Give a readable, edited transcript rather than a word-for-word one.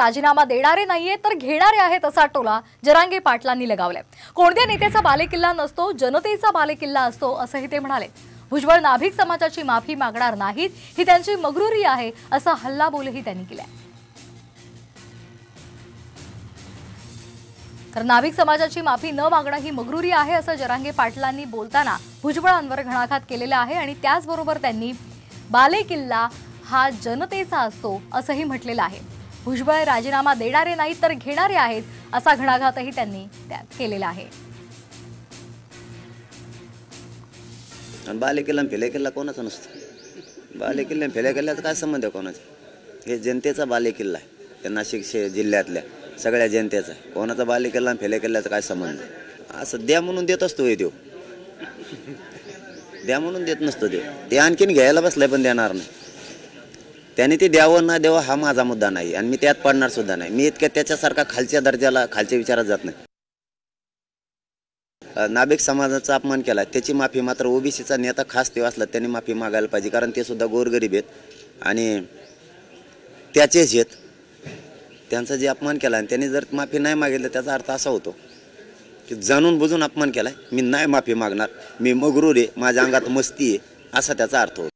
राजीनामा देणारे नाहीये तर घेणारे आहेत असा टोला जरांगे पाटलांनी लगावलाय। कोणत्या नेत्याचा बालेकिल्ला नसतो, जनतेचा बालेकिल्ला असतो असंही ते म्हणाले। भुजबळ नाभिक समाजाची माफी मागणार नाहीत, ही त्यांची मगरुरी आहे असा हल्लाबोलही त्यांनी केलाय। तर नाभिक समाजाची माफी न मागणं ही मगरुरी आहे असं जरांगे पाटलांनी बोलताना भुजबळांवर घणाघात केलेला आहे आणि त्याचबरोबर त्यांनी बालेकिल्ला हा जनतेचा असतो असंही म्हटलेलं आहे। भुजबळ राजीनामा देणारे नाहीत तर घेणारे आहेत असा घणाघातही त्यांनी त्यात केलेला आहे। बालेकिल्ला फेलेकिल्ला कोणाचा नसतो। बालेकिल्ला फेलेकिल्ल्याचा काय संबंध आहे कोणाचा? हे जनतेचा बालेकिल्ला आहे, त्या नाशिक जिल्ह्यातल्या सगळ्या जनतेचा। कोणाचा बालेकिल्ला फेलेकिल्ल्याचा काय संबंध? असं द्या म्हणून देत असतो हे देव, द्या म्हणून देत नसतो देव। ते आणखीन घ्यायला बसलाय पण देणार नाही। त्याने ते द्यावं ना द्यावं हा माझा मुद्दा नाही आणि मी त्यात पडणार सुद्धा नाही। मी इतक्या त्याच्यासारखा खालच्या दर्जाला खालच्या विचारात जात नाही। नाभिक समाजाचा अपमान केला त्याची माफी मात्र ओबीसीचा नेता खास ते असला त्यांनी माफी मागायला पाहिजे, कारण ते सुद्धा गोरगरीब आहेत आणि त्याचेच आहेत। त्यांचा जे अपमान केला आणि त्यांनी जर माफी नाही मागितलं त्याचा अर्थ असा होतो की जाणून बुजून अपमान केलाय, मी नाही माफी मागणार, मी मगरूर आहे, माझ्या अंगात मस्ती आहे, असा त्याचा अर्थ होतो।